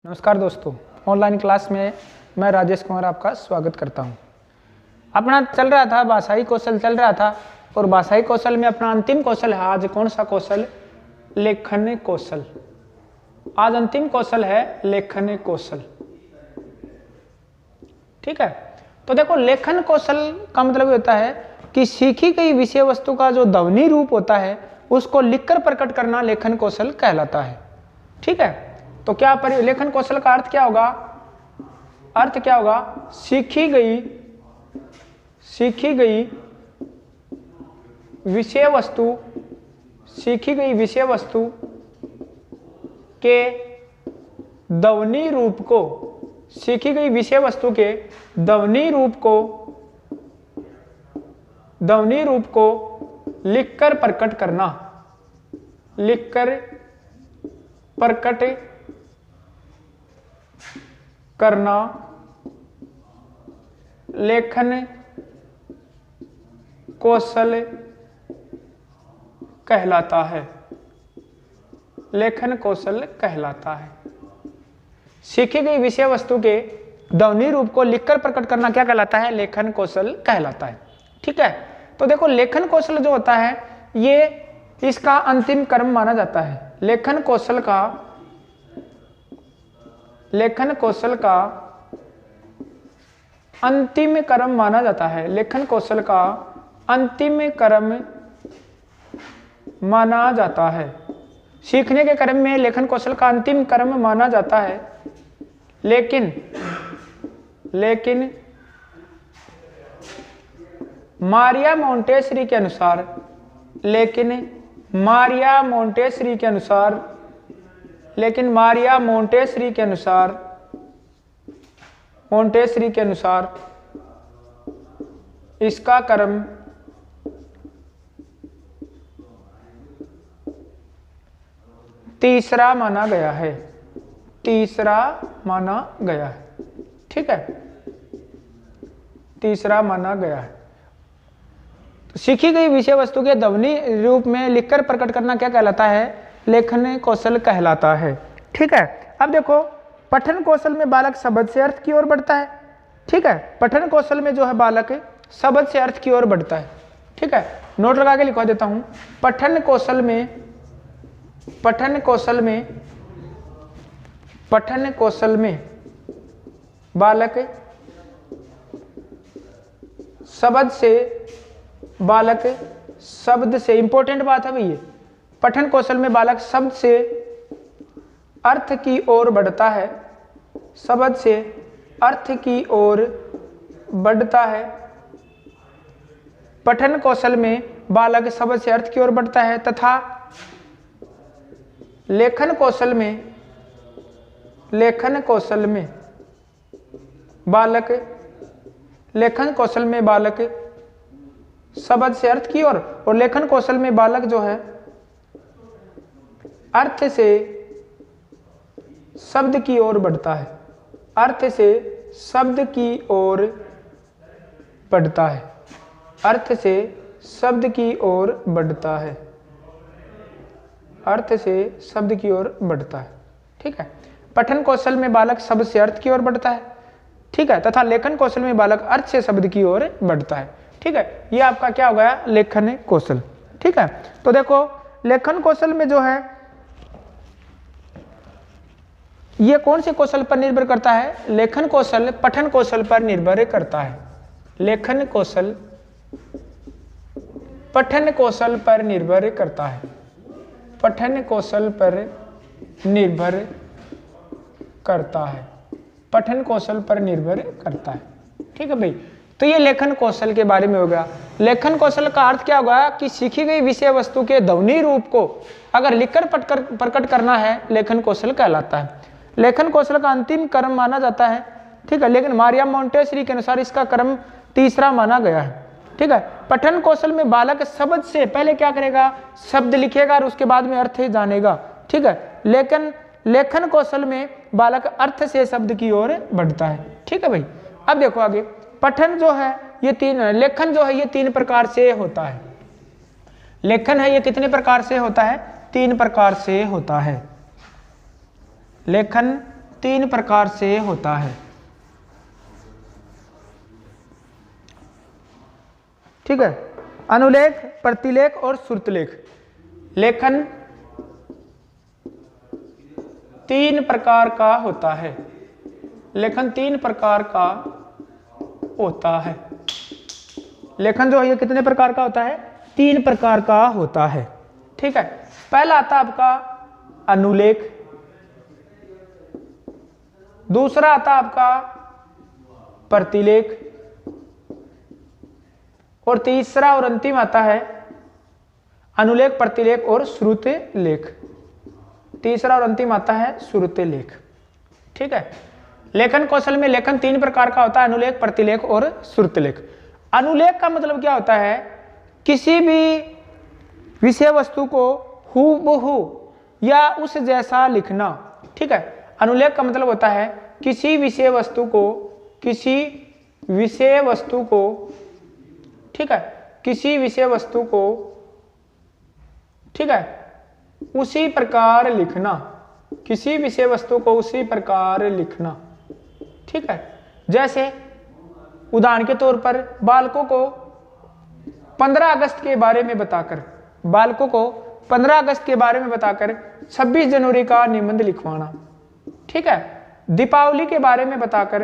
नमस्कार दोस्तों, online class में मैं राजेश कुमार आपका स्वागत करता हूं। अपना चल रहा था भाषाई कौशल चल रहा था और भाषाई कौशल में अपना अंतिम कौशल है आज कौन सा कौशल? लेखन कौशल। आज अंतिम कौशल है लेखन कौशल। ठीक है, तो देखो लेखन कौशल का मतलब होता है कि सीखी गई विषय वस्तु का जो ध्वनि रूप होता है उसको लिखकर प्रकट करना लेखन कौशल कहलाता है। ठीक है, तो क्या लेखन कौशल का अर्थ क्या होगा? अर्थ क्या होगा? सीखी गई विषय वस्तु के ध्वनि रूप को, सीखी गई विषय वस्तु के ध्वनि रूप को लिखकर प्रकट करना, लेखन कौशल कहलाता है। लेखन कौशल कहलाता है। सीखी गई विषय वस्तु के ध्वनि रूप को लिखकर प्रकट करना क्या कहलाता है? लेखन कौशल कहलाता है। ठीक है, तो देखो लेखन कौशल जो होता है ये इसका अंतिम कर्म माना जाता है। लेखन कौशल का अंतिम कर्म माना जाता है। लेखन कौशल का अंतिम कर्म माना जाता है। सीखने के कर्म में लेखन कौशल का अंतिम कर्म माना जाता है। लेकिन मारिया मोंटेसरी के अनुसार इसका कर्म तीसरा माना गया है। ठीक है, तीसरा माना गया है। तो सीखी गई विषय वस्तु के ध्वनि रूप में लिखकर प्रकट करना क्या कहलाता है? लेखन कौशल कहलाता है। ठीक है, अब देखो पठन कौशल में बालक शब्द से अर्थ की ओर बढ़ता है। ठीक है, पठन कौशल में जो है बालक शब्द से अर्थ की ओर बढ़ता है। ठीक है, नोट लगा के लिखवा देता हूं। पठन कौशल में बालक शब्द से इंपॉर्टेंट बात है भैया। पठन कौशल में बालक शब्द से अर्थ की ओर बढ़ता है। शब्द से अर्थ की ओर बढ़ता है। पठन कौशल में बालक शब्द से अर्थ की ओर बढ़ता है तथा लेखन कौशल में बालक शब्द से अर्थ की ओर और लेखन कौशल में बालक जो है अर्थ से शब्द की ओर बढ़ता है। अर्थ से शब्द की ओर बढ़ता है। अर्थ से शब्द की ओर बढ़ता है। अर्थ से शब्द की ओर बढ़ता है। ठीक है, पठन कौशल में बालक शब्द से अर्थ की ओर बढ़ता है। ठीक है, तथा लेखन कौशल में बालक अर्थ से शब्द की ओर बढ़ता है। ठीक है, ये आपका क्या हो गया? लेखन कौशल। ठीक है, तो देखो लेखन कौशल में जो है ये कौन से कौशल पर निर्भर करता है? लेखन कौशल पठन कौशल पर निर्भर करता है। लेखन कौशल पठन कौशल पर निर्भर करता है। पठन कौशल पर निर्भर करता है। पठन कौशल पर निर्भर करता है। ठीक है भाई, तो ये लेखन कौशल के बारे में हो गया। लेखन कौशल का अर्थ क्या होगा कि सीखी गई विषय वस्तु के ध्वनि रूप को अगर लिखकर प्रकट करना है लेखन कौशल कहलाता है। लेखन कौशल का अंतिम कर्म माना जाता है। ठीक है, लेकिन मारिया मोंटेसरी के अनुसार इसका कर्म तीसरा माना गया है। ठीक है, पठन कौशल में बालक शब्द से पहले क्या करेगा? शब्द लिखेगा और उसके बाद में अर्थ जानेगा। ठीक है, लेकिन लेखन कौशल में बालक अर्थ से शब्द की ओर बढ़ता है। ठीक है भाई, अब देखो आगे पठन जो है ये लेखन जो है ये 3 प्रकार से होता है। लेखन है ये कितने प्रकार से होता है? 3 प्रकार से होता है। लेखन तीन प्रकार से होता है। ठीक है, अनुलेख, प्रतिलेख और श्रुतलेख। लेखन तीन प्रकार का होता है। लेखन तीन प्रकार का होता है। लेखन जो है ये कितने प्रकार का होता है? तीन प्रकार का होता है। ठीक है, पहला आता है आपका अनुलेख, दूसरा आता है आपका प्रतिलेख, और तीसरा और अंतिम आता है अनुलेख, प्रतिलेख और श्रुतलेख। तीसरा और अंतिम आता है श्रुतलेख। ठीक है, लेखन कौशल में लेखन तीन प्रकार का होता है, अनुलेख, प्रतिलेख और श्रुतलेख। अनुलेख का मतलब क्या होता है? किसी भी विषय वस्तु को हूबहू या उस जैसा लिखना। ठीक है, अनुलेख का मतलब होता है किसी विषय वस्तु को, किसी विषय वस्तु को, ठीक है, किसी विषय वस्तु को, ठीक है, उसी प्रकार लिखना। किसी विषय वस्तु को उसी प्रकार लिखना। ठीक है, जैसे उदाहरण के तौर पर बालकों को 15 अगस्त के बारे में बताकर, बालकों को 15 अगस्त के बारे में बताकर 26 जनवरी का निबंध लिखवाना। ठीक है, दीपावली के बारे में बताकर,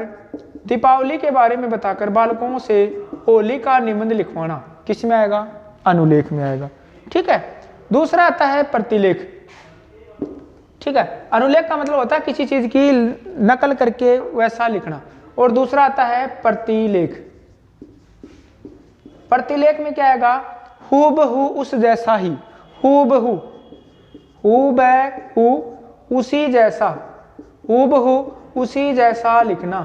दीपावली के बारे में बताकर बालकों से होली का निबंध लिखवाना किस में आएगा? अनुलेख में आएगा। ठीक है, दूसरा आता है प्रतिलेख। ठीक है, अनुलेख का मतलब होता है किसी चीज की नकल करके वैसा लिखना, और दूसरा आता है प्रतिलेख। प्रतिलेख में क्या आएगा? हूबहू उस जैसा ही, हूबहू, हूबहू उसी जैसा, हूबहू उसी जैसा लिखना,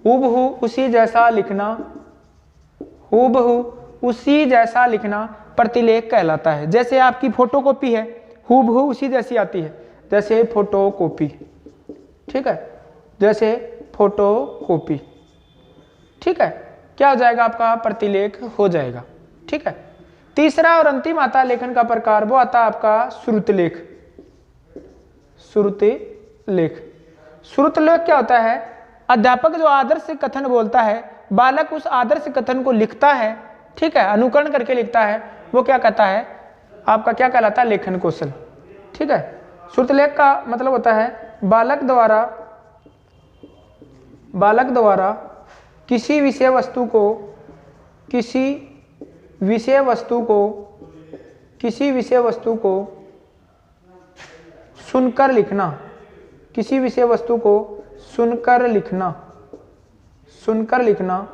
हूबहू उसी जैसा लिखना, हूबहू उसी जैसा लिखना प्रतिलेख कहलाता है। जैसे आपकी फोटोकॉपी है, हूबहू उसी जैसी आती है, जैसे फोटोकॉपी। ठीक है, जैसे फोटोकॉपी। ठीक है, क्या हो जाएगा? आपका प्रतिलेख हो जाएगा। ठीक है, तीसरा और अंतिम आता है लेखन का प्रकार, वो आता है आपका श्रुतलेख। श्रुतलेख, श्रुतलेख क्या होता है? अध्यापक जो आदर्श कथन बोलता है, बालक उस आदर्श कथन को लिखता है। ठीक है, अनुकरण करके लिखता है, वो क्या कहता है? आपका क्या कहलाता है? लेखन कौशल। ठीक है, श्रुतलेख का मतलब होता है बालक द्वारा किसी विषय वस्तु को, किसी विषय वस्तु को, किसी विषय वस्तु को सुनकर लिखना, किसी विषय वस्तु को सुनकर लिखना, सुनकर लिखना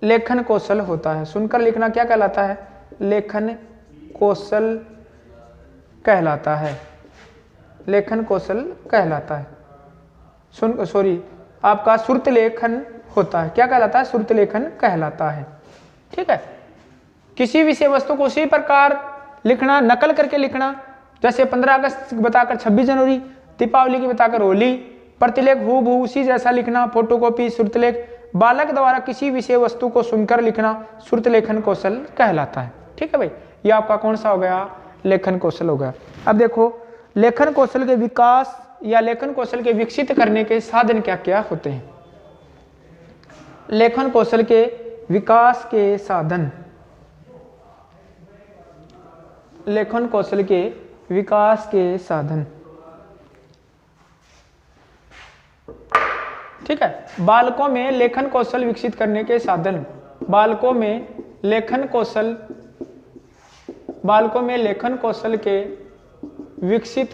लेखन कौशल होता है। सुनकर लिखना क्या कहलाता है? लेखन कौशल कहलाता है। लेखन कौशल कहलाता है। आपका श्रुतलेखन होता है। क्या कहलाता है? श्रुतलेखन कहलाता है। ठीक है, किसी विषय वस्तु को उसी प्रकार लिखना, नकल करके लिखना, जैसे 15 अगस्त बताकर 26 जनवरी, दीपावली की बताकर होली। प्रतिलेख हूबहू उसी जैसा लिखना, फोटोकॉपी। श्रुतलेख बालक द्वारा किसी विषय वस्तु को सुनकर लिखना श्रुतलेखन कौशल कहलाता है। ठीक है भाई, ये आपका कौन सा हो गया? लेखन कौशल हो गया। अब देखो लेखन कौशल के विकास या लेखन कौशल के विकसित करने के साधन क्या क्या होते हैं। लेखन कौशल के विकास के साधन, लेखन कौशल के विकास के साधन। ठीक है, बालकों में लेखन कौशल विकसित करने के साधन। बालकों में लेखन कौशल, बालकों में लेखन कौशल के विकसित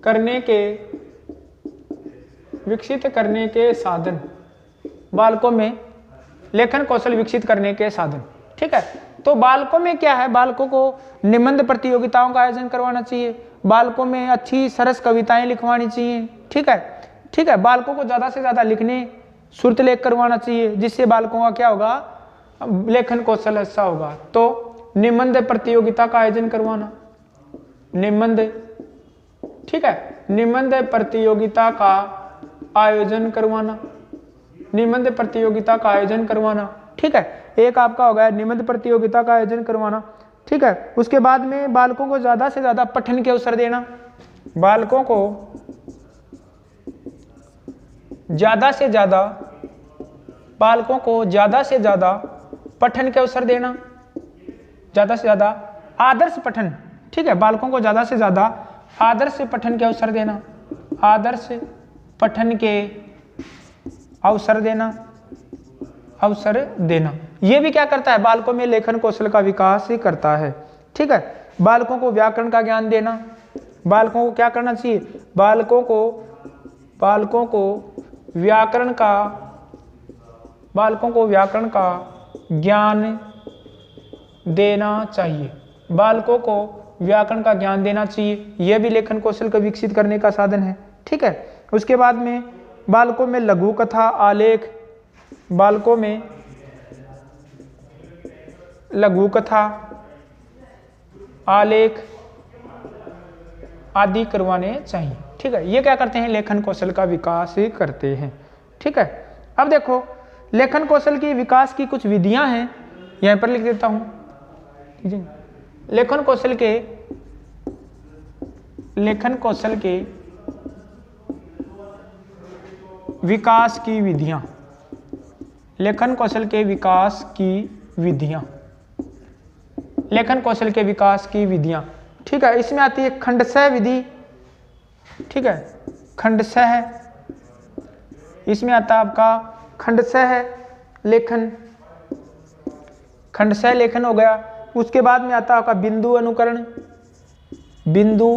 करने के साधन। बालकों में लेखन कौशल विकसित करने के साधन। ठीक है, तो बालकों में क्या है? बालकों को निबंध प्रतियोगिताओं का आयोजन करवाना चाहिए, बालकों में अच्छी सरस कविताएं लिखवानी चाहिए। ठीक है, बालकों को ज़्यादा से ज़्यादा लिखने, श्रुतलेख करवाना चाहिए, जिससे बालकों का क्या होगा? लेखन कौशल अच्छा होगा। तो निबंध प्रतियोगिता का आयोजन करवाना, निबंध, ठीक है, निबंध प्रतियोगिता का आयोजन करवाना, निबंध प्रतियोगिता का आयोजन करवाना। ठीक है, एक आपका होगा निबंध प्रतियोगिता का आयोजन करवाना। ठीक है, उसके बाद में बालकों को ज़्यादा से ज़्यादा पठन के अवसर देना, बालकों को ज़्यादा से ज़्यादा बालकों को ज़्यादा से ज़्यादा पठन के अवसर देना, ज़्यादा से ज़्यादा आदर्श पठन, ठीक है, बालकों को ज़्यादा से ज़्यादा आदर्श पठन के अवसर देना, आदर्श पठन के अवसर देना, अवसर देना। ये भी क्या करता है, बालकों में लेखन कौशल का विकास ही करता है, ठीक है। बालकों को व्याकरण का ज्ञान देना, बालकों को क्या करना चाहिए, बालकों को व्याकरण का ज्ञान देना चाहिए, बालकों को व्याकरण का ज्ञान देना चाहिए। यह भी लेखन कौशल को विकसित करने का साधन है, ठीक है। उसके बाद में बालकों में लघु कथा, आलेख, बालकों में लघु कथा, आलेख आदि करवाने चाहिए, ठीक है। ये क्या करते हैं, लेखन कौशल का विकास ही करते हैं, ठीक है। अब देखो लेखन कौशल की विकास की कुछ विधियां हैं, यहां पर लिख देता हूं। लेखन कौशल के विकास की विधियां, लेखन कौशल के विकास की विधियां, लेखन कौशल के विकास की विधियां, ठीक है। इसमें आती है खंडशः विधि, ठीक है, खंडशः, इसमें आता है आपका खंडशः लेखन, खंडशः लेखन हो गया। उसके बाद में आता है आपका बिंदु अनुकरण, बिंदु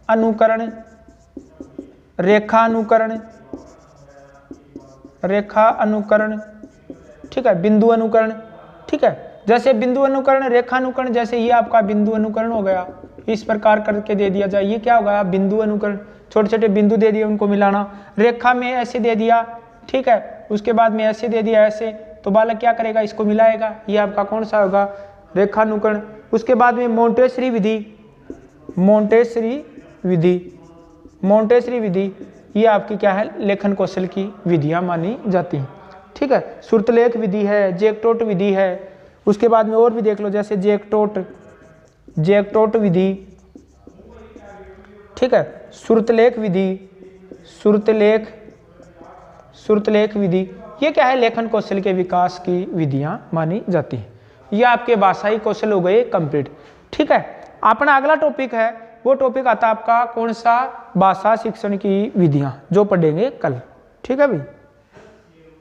अनुकरण, रेखा अनुकरण, रेखा अनुकरण, ठीक है, बिंदु अनुकरण, ठीक है। जैसे बिंदु अनुकरण, रेखा अनुकरण, जैसे ये आपका बिंदु अनुकरण हो गया, इस प्रकार करके दे दिया जाए, ये क्या होगा, बिंदु अनुकरण, छोटे छोटे बिंदु दे दिए, उनको मिलाना। रेखा में ऐसे दे दिया, ठीक है, उसके बाद में ऐसे दे दिया, ऐसे, तो बालक क्या करेगा, इसको मिलाएगा, ये आपका कौन सा होगा, रेखानुकरण। उसके बाद में मोंटेसरी विधि, मोंटेसरी विधि, मोंटेसरी विधि, ये आपकी क्या है, लेखन कौशल की विधियां मानी जाती हैं, ठीक है। श्रुतलेख विधि है, जैकटोट विधि है। उसके बाद में और भी देख लो, जैसे जैकटोट विधि, ठीक है, श्रुतलेख विधि, श्रुतलेख विधि, ये क्या है, लेखन कौशल के विकास की विधियां मानी जाती हैं। ये आपके भाषाई कौशल हो गए कंप्लीट, ठीक है। अपना अगला टॉपिक है, वो टॉपिक आता है आपका कौन सा, भाषा शिक्षण की विधियां, जो पढ़ेंगे कल, ठीक है भाई।